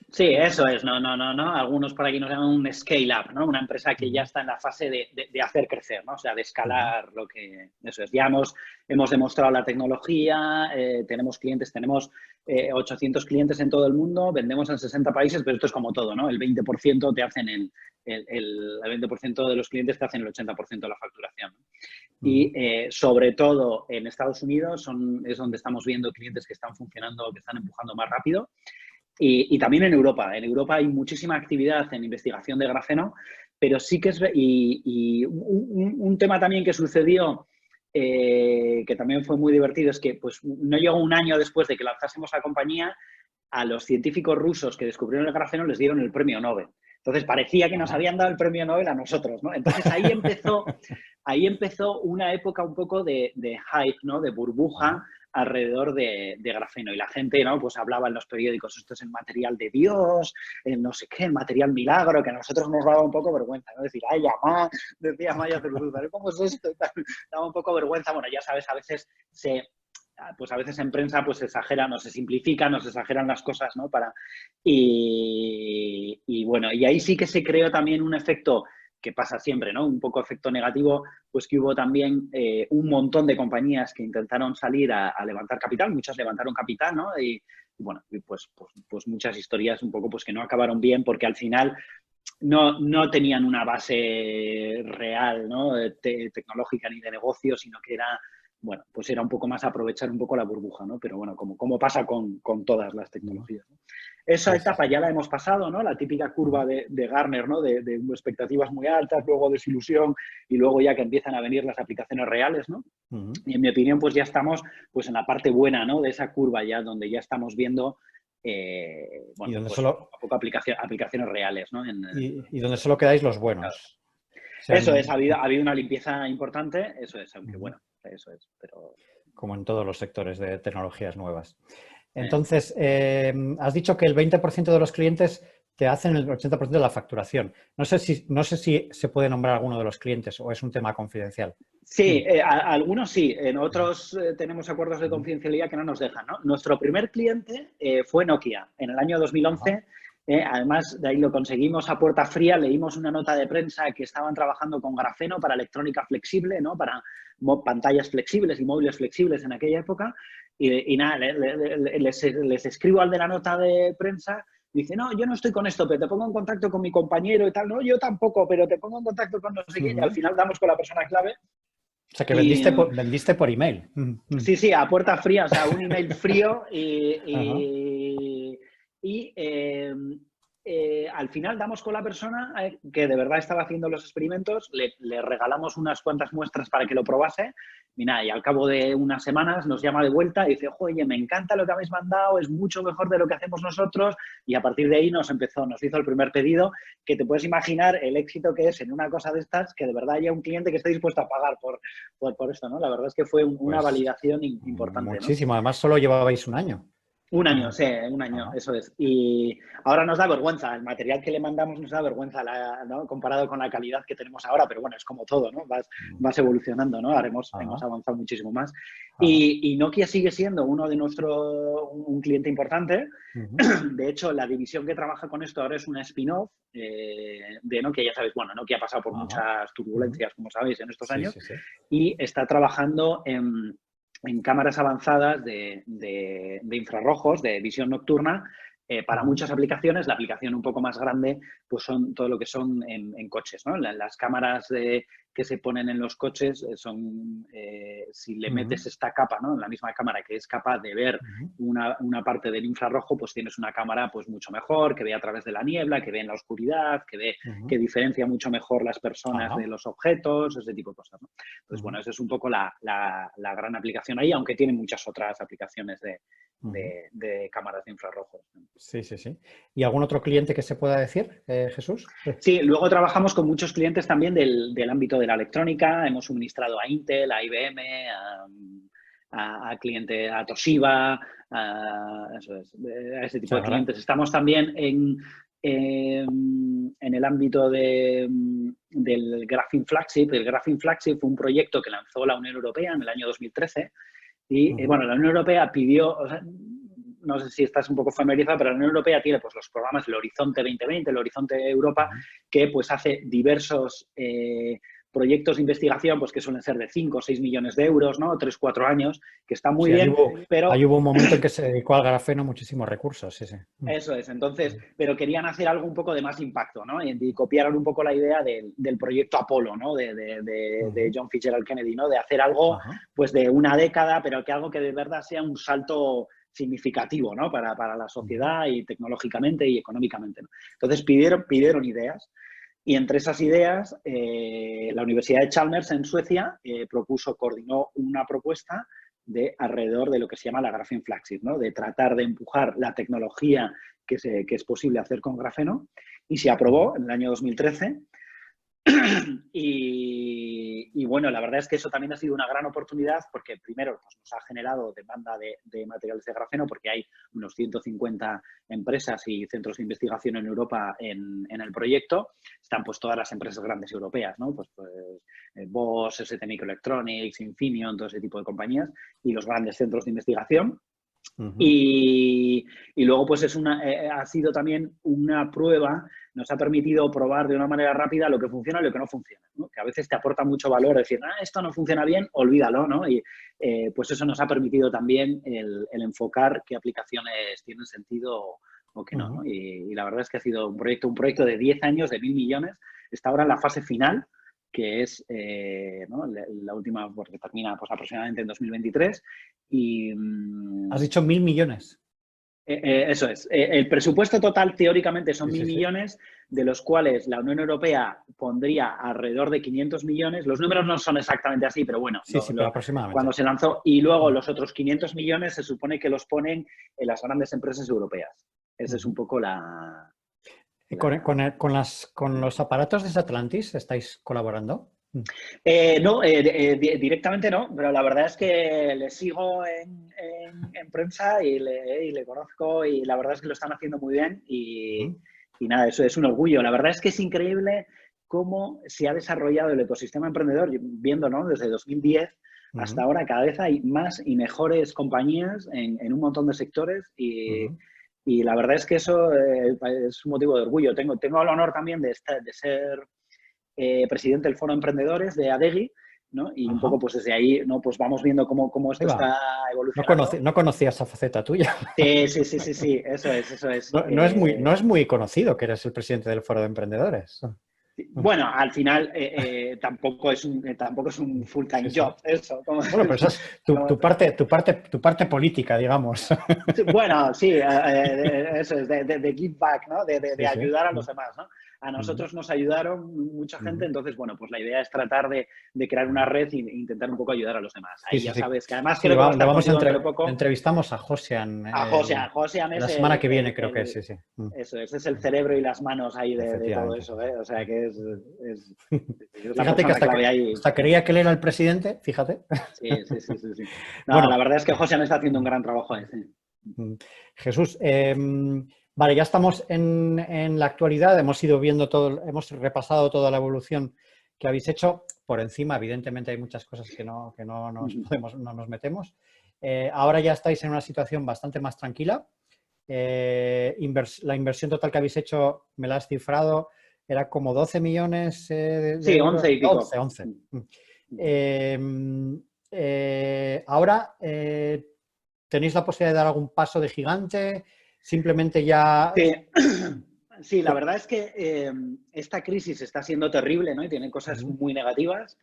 Sí, eso es, no. Algunos por aquí nos llaman un scale-up, ¿no? Una empresa que ya Ujú, está en la fase de hacer crecer, ¿no? O sea, de ujú, escalar lo que... Eso es, ya hemos demostrado la tecnología, tenemos clientes, tenemos 800 clientes en todo el mundo, vendemos en 60 países, pero esto es como todo, ¿no? El 20% te hacen el 20% de los clientes te hacen el 80% de la facturación, ¿no? ujú. Y sobre todo en Estados Unidos es donde estamos viendo clientes que están funcionando, que están empujando más rápido. Y también en Europa. En Europa hay muchísima actividad en investigación de grafeno, pero sí que es... Y un tema también que sucedió, que también fue muy divertido, es que pues, no llegó un año después de que lanzásemos la compañía, a los científicos rusos que descubrieron el grafeno les dieron el premio Nobel. Entonces parecía que nos Ajá. habían dado el premio Nobel a nosotros, ¿no? Entonces ahí empezó una época un poco de hype, ¿no? De burbuja Ajá. alrededor de grafeno. Y la gente, ¿no? Pues hablaba en los periódicos, esto es el material de Dios, el no sé qué, el material milagro, que a nosotros nos daba un poco vergüenza, ¿no? Decir, ay, mamá, decía Maya Zuluzuza, ¿cómo es esto? Daba un poco vergüenza. Bueno, ya sabes, a veces pues a veces en prensa pues se exageran o se simplifican o se exageran las cosas, ¿no? Y bueno, y ahí sí que se creó también un efecto que pasa siempre, ¿no? Un poco efecto negativo, pues que hubo también un montón de compañías que intentaron salir a levantar capital, muchas levantaron capital, ¿no? Y bueno, pues muchas historias un poco pues que no acabaron bien porque al final no tenían una base real, ¿no? Tecnológica ni de negocio, sino que era, bueno, pues era un poco más aprovechar un poco la burbuja, ¿no? Pero bueno, como pasa con todas las Ujú. tecnologías, ¿no? Esa Sí, sí, etapa sí. ya la hemos pasado, ¿no? La típica Ujú, curva de Gartner, ¿no? De expectativas muy altas, luego desilusión y luego ya que empiezan a venir las aplicaciones reales, ¿no? ujú. Y en mi opinión, pues ya estamos pues en la parte buena, ¿no? De esa curva ya, donde ya estamos viendo, Y bueno, donde pues solo, poco a poco aplicaciones reales, ¿no? y donde solo quedáis los buenos. Eso es, Sean, ha habido una limpieza importante, eso es, aunque ujú, bueno, eso es, pero... como en todos los sectores de tecnologías nuevas. eh, Entonces, has dicho que el 20% de los clientes te hacen el 80% de la facturación. No sé si se puede nombrar alguno de los clientes o es un tema confidencial. Mm, Sí, algunos sí, en otros tenemos acuerdos de ujú, confidencialidad que no nos dejan, ¿no? Nuestro primer cliente fue Nokia en el año ajá, 2011. Además, de ahí lo conseguimos a puerta fría, leímos una nota de prensa que estaban trabajando con grafeno para electrónica flexible, ¿no? Para pantallas flexibles y móviles flexibles en aquella época. Y nada, les escribo al de la nota de prensa. Dice, no, yo no estoy con esto, pero te pongo en contacto con mi compañero y tal. No, yo tampoco, pero te pongo en contacto con no sé quién. Y al ujú. final damos con la persona clave. O sea, que Y vendiste por email. sí, sí, a puerta fría, o sea, un email frío Ajá, al final damos con la persona que de verdad estaba haciendo los experimentos, le regalamos unas cuantas muestras para que lo probase y nada, y al cabo de unas semanas nos llama de vuelta y dice, oye, me encanta lo que habéis mandado, es mucho mejor de lo que hacemos nosotros y a partir de ahí nos hizo el primer pedido, que te puedes imaginar el éxito que es en una cosa de estas, que de verdad haya un cliente que esté dispuesto a pagar por esto, ¿no? La verdad es que fue una pues validación importante, ¿no? muchísimo. Además, solo llevabais un año. Un año, Ajá, sí, un año, ajá, eso es. Y ahora nos da vergüenza, el material que le mandamos nos da vergüenza, ¿no? Comparado con la calidad que tenemos ahora, pero bueno, es como todo, ¿no? Vas evolucionando, ¿no? Ahora hemos ajá, avanzado muchísimo más. ajá, Y Nokia sigue siendo uno de un cliente importante. ujú, De hecho, la división que trabaja con esto ahora es una spin-off de Nokia, ya sabéis, bueno, Nokia ha pasado por ajá, muchas ujú. turbulencias, como sabéis, en estos Sí, años, sí, sí. y está trabajando en cámaras avanzadas de infrarrojos, de visión nocturna, para Ujú, muchas aplicaciones. La aplicación un poco más grande, pues son todo lo que son en coches, ¿no? Las cámaras que se ponen en los coches si le ujú, metes esta capa, ¿no? En la misma cámara que es capaz de ver ujú, una parte del infrarrojo, pues tienes una cámara pues mucho mejor, que ve a través de la niebla, que ve en la oscuridad, que ujú, diferencia mucho mejor las personas de ajá, los objetos, ese tipo de cosas, ¿no? Entonces, ujú, bueno, esa es un poco la gran aplicación ahí, aunque tiene muchas otras aplicaciones ujú. de cámaras de infrarrojos. Sí, sí, sí. ¿Y algún otro cliente que se pueda decir, Jesús? Sí, luego trabajamos con muchos clientes también del ámbito de la electrónica. Hemos suministrado a Intel, a IBM, a Toshiba, eso es, a ese O tipo sea, de clientes. Estamos también en el ámbito del Graphene Flagship. El Graphene Flagship fue un proyecto que lanzó la Unión Europea en el año 2013 y, bueno, la Unión Europea pidió, o sea, no sé si estás un poco familiarizado, pero la Unión Europea tiene pues los programas, el Horizonte 2020, el Horizonte Europa, que pues hace diversos proyectos de investigación pues que suelen ser de 5 o 6 millones de euros, ¿no? 3 o 4 años, que está muy bien, pero... Ahí hubo un momento en que se dedicó al grafeno muchísimos recursos, sí, sí. Eso es, entonces, pero querían hacer algo un poco de más impacto, ¿no? Y copiaron un poco la idea del proyecto Apolo, ¿no? De John Fitzgerald Kennedy, ¿no? De hacer algo, pues, de una década, pero que algo que de verdad sea un salto significativo, ¿no? Para la sociedad y tecnológicamente y económicamente, ¿no? Entonces pidieron ideas y entre esas ideas la Universidad de Chalmers en Suecia coordinó una propuesta de alrededor de lo que se llama la Graphene Flagship, ¿no? De tratar de empujar la tecnología que es posible hacer con grafeno y se aprobó en el año 2013. Y bueno, la verdad es que eso también ha sido una gran oportunidad porque primero pues, nos ha generado demanda de materiales de grafeno porque hay unos 150 empresas y centros de investigación en Europa en el proyecto. Están pues todas las empresas grandes europeas, ¿no? Pues Bosch, ST Microelectronics, Infineon, todo ese tipo de compañías y los grandes centros de investigación. Y luego pues ha sido también una prueba, nos ha permitido probar de una manera rápida lo que funciona y lo que no funciona, ¿no? Que a veces te aporta mucho valor decir, esto no funciona bien, olvídalo, ¿no? Y pues eso nos ha permitido también el enfocar qué aplicaciones tienen sentido o qué no, ¿no? Y la verdad es que ha sido un proyecto de 10 años, de 1.000 millones, está ahora en la fase final, que es ¿no? la última, porque termina pues, aproximadamente en 2023. Y, ¿Has dicho 1.000 millones? Eso es. El presupuesto total teóricamente son 1.000 millones, de los cuales la Unión Europea pondría alrededor de 500 millones. Los números no son exactamente así, pero bueno, pero aproximadamente. Cuando se lanzó. Y luego los otros 500 millones se supone que los ponen en las grandes empresas europeas. Esa es un poco la... ¿Con los aparatos de Satlantis estáis colaborando? No, directamente no, pero la verdad es que le sigo en prensa y le conozco y la verdad es que lo están haciendo muy bien y nada, eso es un orgullo. La verdad es que es increíble cómo se ha desarrollado el ecosistema emprendedor, viendo, ¿no? Desde 2010 hasta ahora cada vez hay más y mejores compañías en un montón de sectores y la verdad es que eso es un motivo de orgullo. Tengo el honor también de ser presidente del Foro de Emprendedores de ADEGI, ¿no? Y un poco pues desde ahí, ¿no? Pues vamos viendo cómo esto está evolucionando. No conocía esa faceta tuya. Sí, eso es. No es muy conocido que eres el presidente del Foro de Emprendedores. Bueno, al final tampoco es un full-time job, eso. Bueno, pero eso es tu parte política, digamos. Bueno, sí, eso es, de give back, ¿no? De ayudar a los demás, ¿no? A nosotros nos ayudaron mucha gente, entonces, bueno, pues la idea es tratar de crear una red e intentar un poco ayudar a los demás. Ahí ya sabes que además creo que entrevistamos a Josian. Josian la semana que viene creo que sí. Eso, ese es el cerebro y las manos ahí de todo eso, ¿eh? O sea que es fíjate que hasta creía que él era el presidente, fíjate. Sí. No, bueno, la verdad es que Josian está haciendo un gran trabajo ahí, sí. Jesús, vale, ya estamos en la actualidad, hemos ido viendo hemos repasado toda la evolución que habéis hecho. Por encima, evidentemente, hay muchas cosas que no nos metemos. Ahora ya estáis en una situación bastante más tranquila. La inversión total que habéis hecho, me la has cifrado, era como 12 millones sí, 11 y pico. 11. Ahora, ¿tenéis la posibilidad de dar algún paso de gigante? Simplemente ya... Sí, la verdad es que esta crisis está siendo terrible, ¿no? Y tiene cosas muy negativas,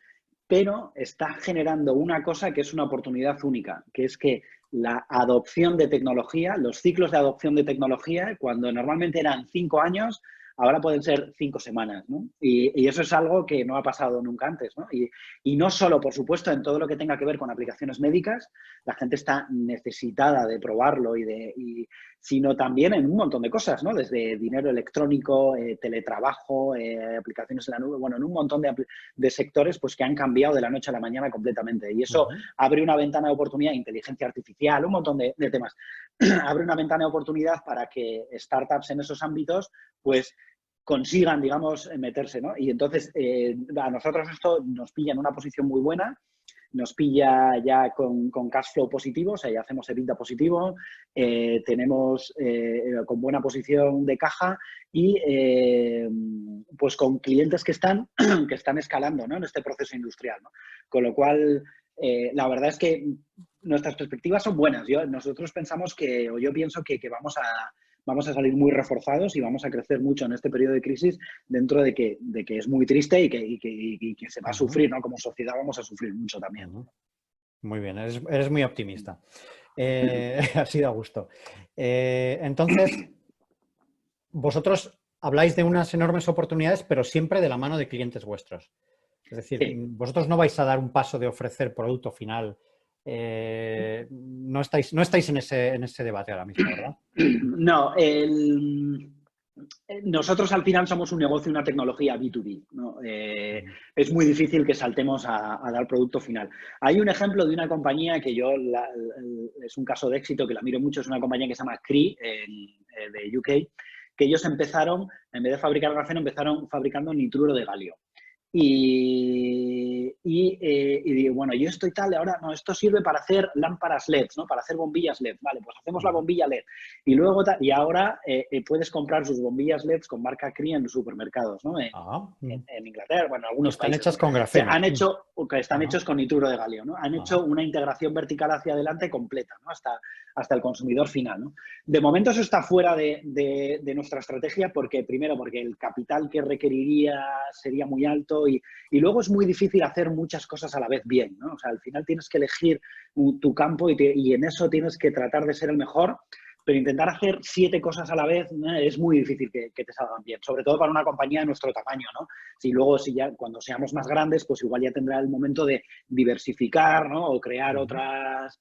pero está generando una cosa que es una oportunidad única, que es que la adopción de tecnología, los ciclos de adopción de tecnología, cuando normalmente eran 5 años, ahora pueden ser 5 semanas, ¿no? Y eso es algo que no ha pasado nunca antes, ¿no? Y no solo, por supuesto, en todo lo que tenga que ver con aplicaciones médicas, la gente está necesitada de probarlo sino también en un montón de cosas, ¿no? Desde dinero electrónico, teletrabajo, aplicaciones en la nube, bueno, en un montón de sectores pues, que han cambiado de la noche a la mañana completamente. Y eso abre una ventana de oportunidad, inteligencia artificial, un montón de temas. Abre una ventana de oportunidad para que startups en esos ámbitos, pues, consigan, digamos, meterse, ¿no? Y entonces, a nosotros esto nos pilla en una posición muy buena, nos pilla ya con cash flow positivo, o sea, ya hacemos EBITDA positivo, tenemos con buena posición de caja y pues con clientes que están escalando, ¿no? En este proceso industrial, ¿no? Con lo cual, la verdad es que nuestras perspectivas son buenas. Nosotros pensamos o yo pienso que vamos a salir muy reforzados y vamos a crecer mucho en este periodo de crisis dentro de que es muy triste y que se va a sufrir, ¿no? Como sociedad vamos a sufrir mucho también. Muy bien, eres muy optimista. Así da gusto. Entonces, vosotros habláis de unas enormes oportunidades, pero siempre de la mano de clientes vuestros. Es decir, vosotros no vais a dar un paso de ofrecer producto final. No estáis en ese debate ahora mismo, ¿verdad? No, nosotros al final somos un negocio, una tecnología B2B, ¿no? Es muy difícil que saltemos a dar producto final. Hay un ejemplo de una compañía que es un caso de éxito, que la miro mucho, es una compañía que se llama Cree, de UK, que ellos empezaron, en vez de fabricar grafeno, empezaron fabricando nitruro de galio. Y digo, bueno, y esto y tal, ahora no, esto sirve para hacer lámparas LEDs, ¿no? Para hacer bombillas LED. Vale, pues hacemos la bombilla LED. Y luego, y ahora puedes comprar sus bombillas LEDs con marca Cree en los supermercados, ¿no? En Inglaterra, bueno, en algunos países. Están hechas con grafeno. Están hechos con nitruro de galio, ¿no? Han hecho una integración vertical hacia adelante completa, ¿no? Hasta el consumidor final, ¿no? De momento eso está fuera de nuestra estrategia porque el capital que requeriría sería muy alto y luego es muy difícil hacer muchas cosas a la vez bien, ¿no? O sea, al final tienes que elegir tu campo y en eso tienes que tratar de ser el mejor, pero intentar hacer 7 cosas a la vez es muy difícil que te salgan bien, sobre todo para una compañía de nuestro tamaño, ¿no? Cuando seamos más grandes, pues igual ya tendrá el momento de diversificar, ¿no? O crear otras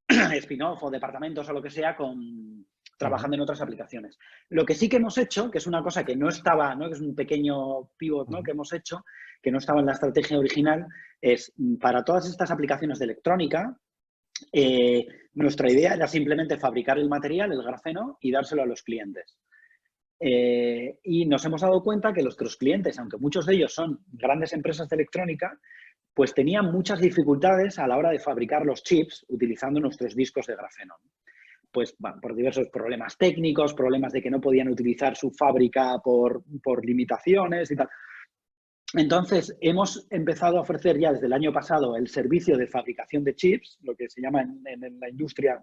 spin-off o departamentos o lo que sea trabajando en otras aplicaciones. Lo que sí que hemos hecho, que es una cosa que no estaba, ¿no? Que es un pequeño pivot, ¿no? Que hemos hecho, que no estaba en la estrategia original, es para todas estas aplicaciones de electrónica, nuestra idea era simplemente fabricar el material, el grafeno, y dárselo a los clientes. Y nos hemos dado cuenta que nuestros clientes, aunque muchos de ellos son grandes empresas de electrónica, pues tenían muchas dificultades a la hora de fabricar los chips utilizando nuestros discos de grafeno. Pues bueno, por diversos problemas técnicos, problemas de que no podían utilizar su fábrica por limitaciones y tal. Entonces, hemos empezado a ofrecer ya desde el año pasado el servicio de fabricación de chips, lo que se llama en la industria,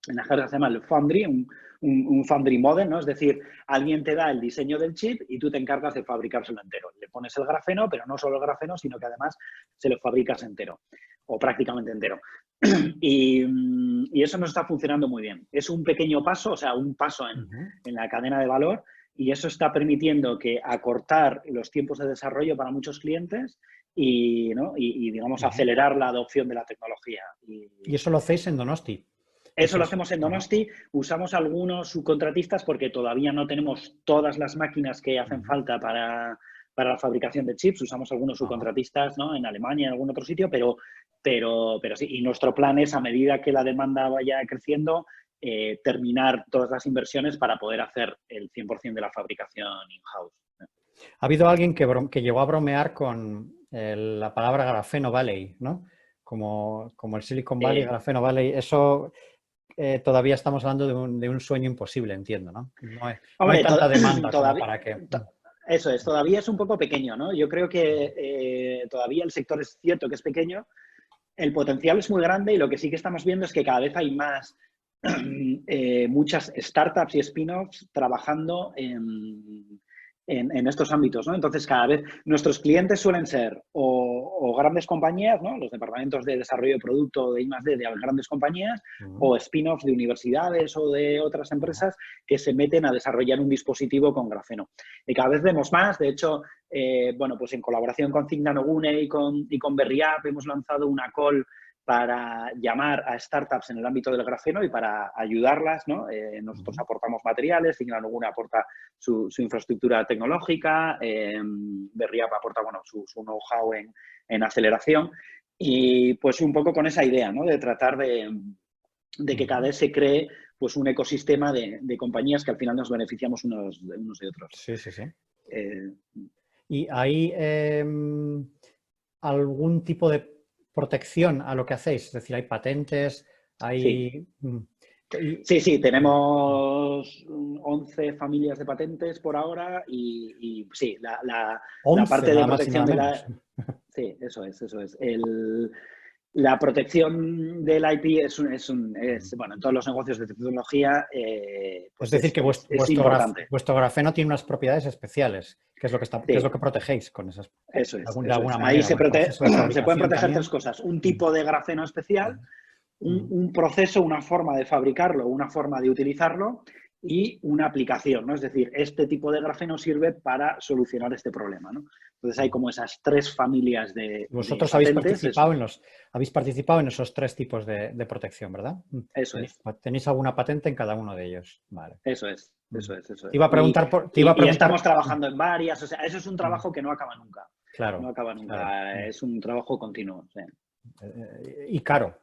en la jerga se llama el foundry, un foundry model, ¿no? Es decir, alguien te da el diseño del chip y tú te encargas de fabricárselo entero. Le pones el grafeno, pero no solo el grafeno, sino que además se lo fabricas entero o prácticamente entero. Y eso nos está funcionando muy bien. Es un pequeño paso, o sea, un paso en la cadena de valor, y eso está permitiendo que acortar los tiempos de desarrollo para muchos clientes y digamos, acelerar la adopción de la tecnología. ¿Y eso lo hacéis en Donosti? Eso lo hacemos en Donosti. Usamos algunos subcontratistas porque todavía no tenemos todas las máquinas que hacen falta para la fabricación de chips. Usamos algunos subcontratistas, ¿no? En Alemania, en algún otro sitio, pero sí. Y nuestro plan es, a medida que la demanda vaya creciendo, terminar todas las inversiones para poder hacer el 100% de la fabricación in-house. Ha habido alguien que llegó a bromear con la palabra Grafeno Valley, ¿no? Como el Silicon Valley, Grafeno Valley. Eso todavía estamos hablando de un sueño imposible, entiendo, ¿no? No hay tanta demanda como para que... Eso es, todavía es un poco pequeño, ¿no? Yo creo que todavía el sector es cierto que es pequeño, el potencial es muy grande y lo que sí que estamos viendo es que cada vez hay muchas startups y spin-offs trabajando en estos ámbitos, ¿no? Entonces, cada vez nuestros clientes suelen ser o o grandes compañías, ¿no? Los departamentos de desarrollo de producto de I+D de grandes compañías, o spin-offs de universidades o de otras empresas que se meten a desarrollar un dispositivo con grafeno. Y cada vez vemos más, de hecho, bueno, pues en colaboración con Think Nanogune y con Berry App hemos lanzado una call para llamar a startups en el ámbito del grafeno y para ayudarlas, ¿no? Nosotros aportamos materiales, Think Nanogune aporta su infraestructura tecnológica, Berry App aporta, bueno, su know-how en aceleración, y pues un poco con esa idea, ¿no? De tratar de que cada vez se cree pues un ecosistema de compañías que al final nos beneficiamos unos de otros. Sí, sí, sí. ¿Y hay algún tipo de protección a lo que hacéis? Es decir, ¿hay patentes? ¿Hay...? Sí, tenemos 11 familias de patentes por ahora y sí, la parte de protección de la... Sí, eso es. La protección del IP es bueno, en todos los negocios de tecnología, pues es decir, que vuestro grafeno tiene unas propiedades especiales, que es lo que que es lo que protegéis con esas. Eso es. De alguna manera. Ahí se pueden proteger tres cosas. Un tipo de grafeno especial, un proceso, una forma de fabricarlo, una forma de utilizarlo y una aplicación, ¿no? Es decir, este tipo de grafeno sirve para solucionar este problema, ¿no? Entonces hay como esas tres familias de Vosotros patentes. habéis participado en esos tres tipos de protección, ¿verdad? Eso es. ¿Tenéis alguna patente en cada uno de ellos? Vale. Eso es. Te iba a preguntar y estamos trabajando en varias, o sea, eso es un trabajo que no acaba nunca. Claro. No acaba nunca, claro. Es un trabajo continuo. Sí. Y caro.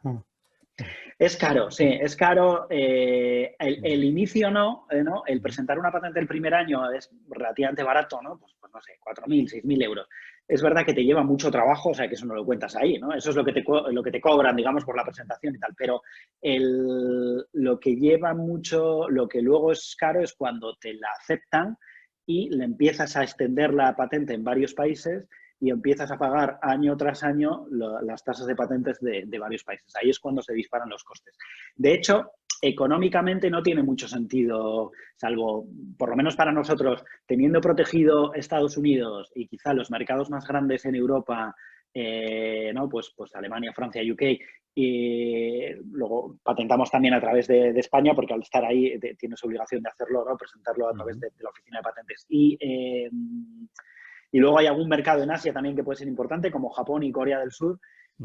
Es caro, sí, es caro. El inicio no, el presentar una patente el primer año es relativamente barato, ¿no? Pues no sé, 4.000, 6.000 euros. Es verdad que te lleva mucho trabajo, o sea, que eso no lo cuentas ahí, ¿no? Eso es lo que te cobran, digamos, por la presentación y tal. Pero lo que lleva mucho, lo que luego es caro es cuando te la aceptan y le empiezas a extender la patente en varios países y empiezas a pagar año tras año las tasas de patentes de varios países. Ahí es cuando se disparan los costes. De hecho, económicamente no tiene mucho sentido, salvo, por lo menos para nosotros, teniendo protegido Estados Unidos y quizá los mercados más grandes en Europa, ¿no? Pues Alemania, Francia, UK, y luego patentamos también a través de España, porque al estar ahí tienes obligación de hacerlo, ¿no? Presentarlo a través de la oficina de patentes. Y luego hay algún mercado en Asia también que puede ser importante, como Japón y Corea del Sur,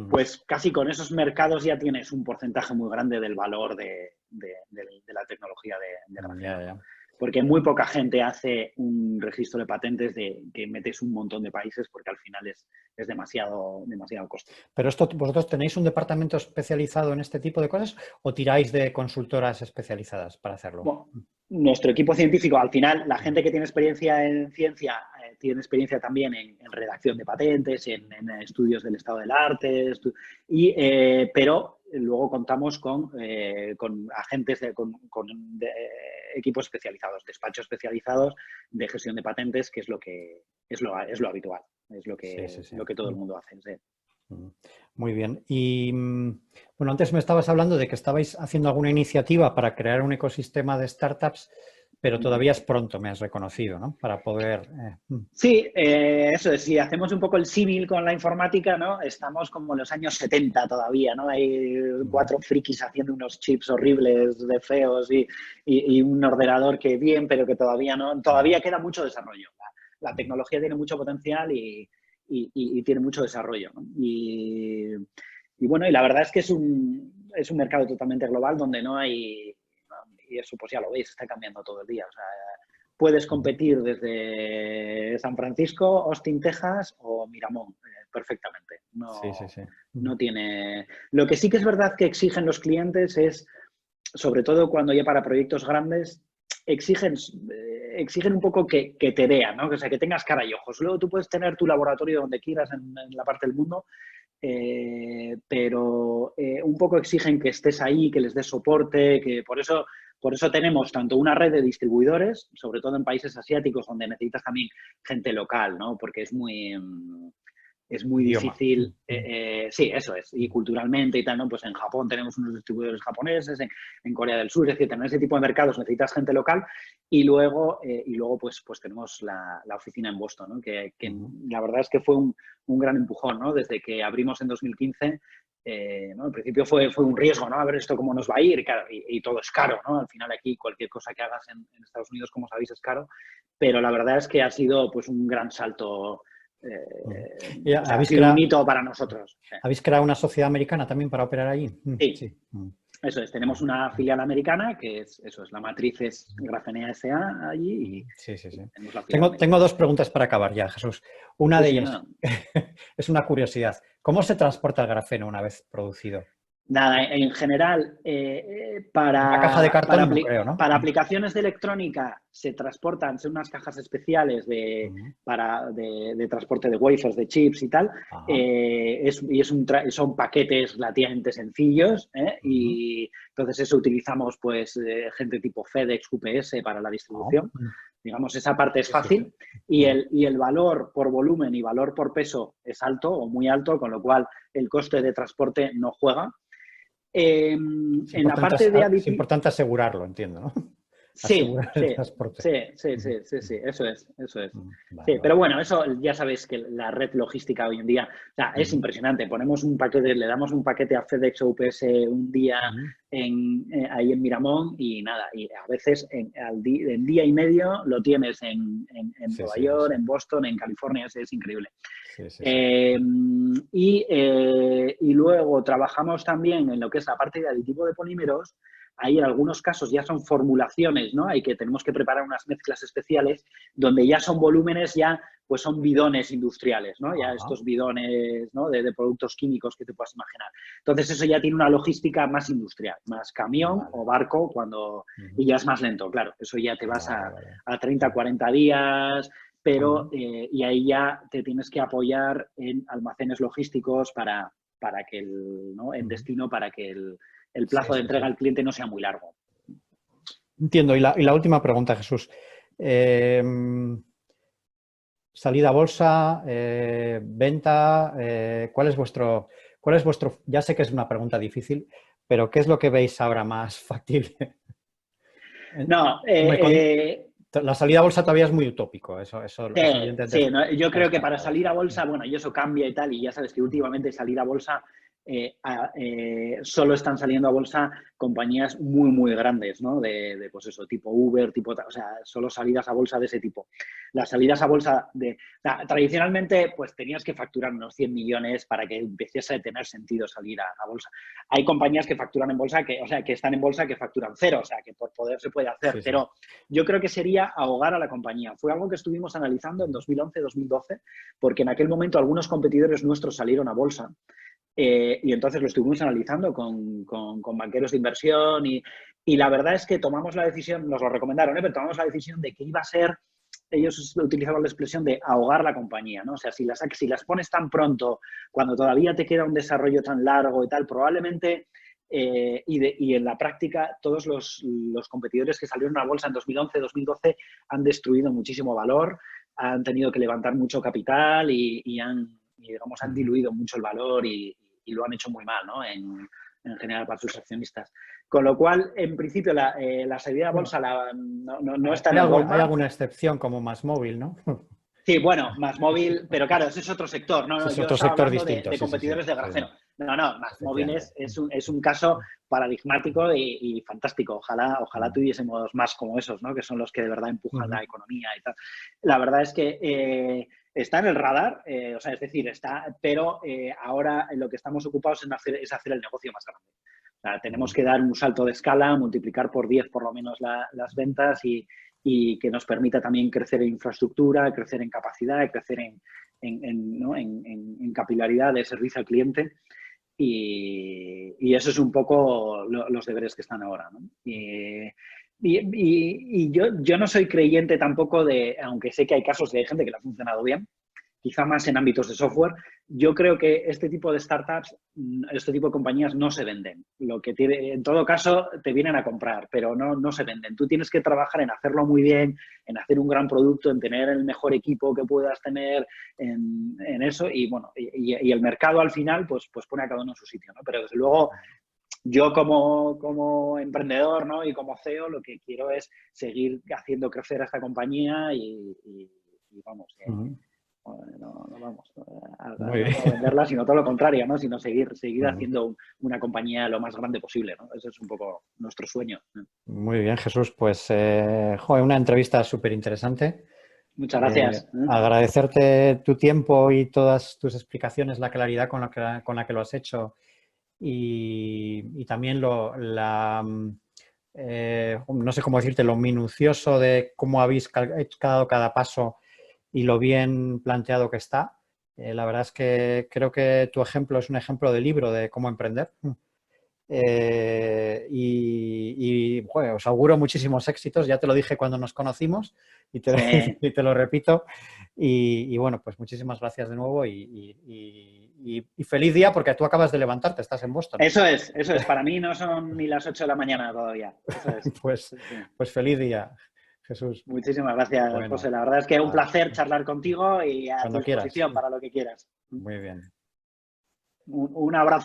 pues casi con esos mercados ya tienes un porcentaje muy grande del valor de la tecnología de grafeno. Porque muy poca gente hace un registro de patentes que metes un montón de países, porque al final es demasiado coste. ¿Pero vosotros tenéis un departamento especializado en este tipo de cosas o tiráis de consultoras especializadas para hacerlo? Bueno, nuestro equipo científico, al final, la gente que tiene experiencia en ciencia tiene experiencia también en redacción de patentes, en estudios del estado del arte, pero luego contamos con agentes, con equipos especializados, despachos especializados de gestión de patentes, que es lo habitual, es lo que todo el mundo hace. Sí. Muy bien. Y bueno, antes me estabas hablando de que estabais haciendo alguna iniciativa para crear un ecosistema de startups, pero todavía es pronto, me has reconocido, ¿no? Para poder... Sí, eso es. Si hacemos un poco el símil con la informática, ¿no? Estamos como en los años 70 todavía, ¿no? Hay 4 frikis haciendo unos chips horribles, de feos y un ordenador que bien, pero que todavía queda mucho desarrollo. La tecnología tiene mucho potencial y tiene mucho desarrollo, ¿no? Y bueno, y la verdad es que es un mercado totalmente global donde no hay... Y eso pues ya lo veis, está cambiando todo el día. O sea, puedes competir desde San Francisco, Austin, Texas o Miramón perfectamente. No tiene... Lo que sí que es verdad que exigen los clientes es, sobre todo cuando ya para proyectos grandes, exigen un poco que te vean, ¿no? O sea, que tengas cara y ojos. Luego tú puedes tener tu laboratorio donde quieras en la parte del mundo, pero un poco exigen que estés ahí, que les des soporte, que por eso tenemos tanto una red de distribuidores, sobre todo en países asiáticos, donde necesitas también gente local, ¿no? Porque es muy... es muy Idioma. difícil, sí, eso es, y culturalmente y tal, ¿no? Pues en Japón tenemos unos distribuidores japoneses, en Corea del Sur, es decir, en ese tipo de mercados necesitas gente local y luego pues tenemos la oficina en Boston, ¿no? Que la verdad es que fue un gran empujón, ¿no? Desde que abrimos en 2015, ¿no? Al principio fue un riesgo, ¿no? A ver esto cómo nos va a ir, claro, y todo es caro, ¿no? Al final aquí cualquier cosa que hagas en Estados Unidos, como sabéis, es caro, pero la verdad es que ha sido pues un gran salto. O sea, ha sido un hito para nosotros. ¿Habéis creado una sociedad americana también para operar allí? Sí, Sí. eso es. Tenemos una filial americana que eso es, la matriz es Grafenea S.A. allí y Sí. tenemos la filial Tengo dos preguntas para acabar ya, Jesús. Una de sí, ellas no. es una curiosidad. ¿Cómo se transporta el grafeno una vez producido? Nada, en general, Una caja de cartón no creo, ¿no? para aplicaciones de electrónica se transportan, son unas cajas especiales de transporte de wafers, de chips y tal, son paquetes relativamente sencillos, y entonces eso utilizamos pues gente tipo FedEx, UPS para la distribución. Digamos, esa parte es fácil y el valor por volumen y valor por peso es alto o muy alto, con lo cual el coste de transporte no juega. En la parte de es importante asegurarlo, entiendo, ¿no? Sí, Asegurar el transporte. sí, eso es. Vale. Sí, pero bueno, eso ya sabéis que la red logística hoy en día, o sea, es impresionante. Ponemos un paquete, le damos un paquete a FedEx o UPS un día ahí en Miramón y nada, y a veces en día y medio lo tienes en Nueva York, en Boston, en California, es increíble. Y luego trabajamos también en lo que es la parte de aditivo de polímeros. Ahí en algunos casos ya son formulaciones, ¿no? Tenemos que preparar unas mezclas especiales donde ya son volúmenes, pues son bidones industriales, ¿no? Ya estos bidones, ¿no? de productos químicos que te puedas imaginar. Entonces eso ya tiene una logística más industrial, más camión o barco y ya es más lento, claro. Eso ya te vas a 30, 40 días, pero y ahí ya te tienes que apoyar en almacenes logísticos para que en destino, para que el plazo de entrega al cliente no sea muy largo. Entiendo. Y la última pregunta, Jesús. Salida a bolsa, venta, ¿cuál es vuestro, ya sé que es una pregunta difícil, pero ¿qué es lo que veis ahora más factible? No, la salida a bolsa todavía es muy utópico, eso evidentemente. Sí, no, yo creo que para salir a bolsa, bueno, y eso cambia y tal, y ya sabes que últimamente salir a bolsa, solo están saliendo a bolsa compañías muy, muy grandes, ¿no? Pues eso, tipo Uber, o sea, solo salidas a bolsa de ese tipo. Las salidas a bolsa tradicionalmente, pues tenías que facturar unos 100 millones para que empezase a tener sentido salir a bolsa. Hay compañías que facturan en bolsa, que están en bolsa que facturan cero, o sea, que por poder se puede hacer, pero yo creo que sería ahogar a la compañía. Fue algo que estuvimos analizando en 2011-2012, porque en aquel momento algunos competidores nuestros salieron a bolsa. Y entonces lo estuvimos analizando con banqueros de inversión y la verdad es que tomamos la decisión, nos lo recomendaron, pero tomamos la decisión de que iba a ser, ellos utilizaban la expresión de ahogar la compañía, ¿no? O sea, si las pones tan pronto, cuando todavía te queda un desarrollo tan largo y tal, probablemente, y en la práctica, todos los competidores que salieron a bolsa en 2011-2012 han destruido muchísimo valor, han tenido que levantar mucho capital y han diluido mucho el valor y lo han hecho muy mal, ¿no? En general para sus accionistas. Con lo cual, en principio, la salida a bolsa no está en el roadmap. Hay alguna excepción como MásMóvil, ¿no? Sí, bueno, MásMóvil, pero claro, ese es otro sector. No, yo estaba hablando de competidores de grafeno. No, MásMóvil es un caso paradigmático y fantástico. Ojalá tuviésemos más como esos, ¿no? Que son los que de verdad empujan la economía y tal. La verdad es que está en el radar, o sea, es decir, pero ahora en lo que estamos ocupados es hacer el negocio más grande. O sea, tenemos que dar un salto de escala, multiplicar por 10 por lo menos las ventas y que nos permita también crecer en infraestructura, crecer en capacidad, crecer en capilaridad de servicio al cliente. Y eso es un poco los deberes que están ahora, ¿no? Y yo no soy creyente tampoco aunque sé que hay casos de gente que le ha funcionado bien, quizá más en ámbitos de software. Yo creo que este tipo de startups, este tipo de compañías no se venden. Lo que tiene, en todo caso, te vienen a comprar, pero no se venden. Tú tienes que trabajar en hacerlo muy bien, en hacer un gran producto, en tener el mejor equipo que puedas tener en eso. Y bueno, y el mercado al final, pues pone a cada uno en su sitio, ¿no? Pero desde luego, yo como emprendedor, ¿no? Y como CEO, lo que quiero es seguir haciendo crecer a esta compañía y vamos, no vamos Muy bien. a venderla, sino todo lo contrario, ¿no? Sino seguir haciendo una compañía lo más grande posible, ¿no? Ese es un poco nuestro sueño, ¿no? Muy bien, Jesús. Pues, joder, una entrevista súper interesante. Muchas gracias. Agradecerte tu tiempo y todas tus explicaciones, la claridad con la que lo has hecho y también no sé cómo decirte, lo minucioso de cómo habéis dado cada paso y lo bien planteado que está. La verdad es que creo que tu ejemplo es un ejemplo de libro de cómo emprender. Joder, os auguro muchísimos éxitos, ya te lo dije cuando nos conocimos y te, Sí. y te lo repito. Y bueno, pues muchísimas gracias de nuevo y feliz día porque tú acabas de levantarte, estás en Boston. Eso es. Para mí no son ni las 8 de la mañana todavía. Eso es. Pues, Sí. pues feliz día, Jesús. Muchísimas gracias, Bueno, José. La verdad es que es un placer charlar contigo y a tu cuando quieras. disposición para lo que quieras. Muy bien. Un abrazo.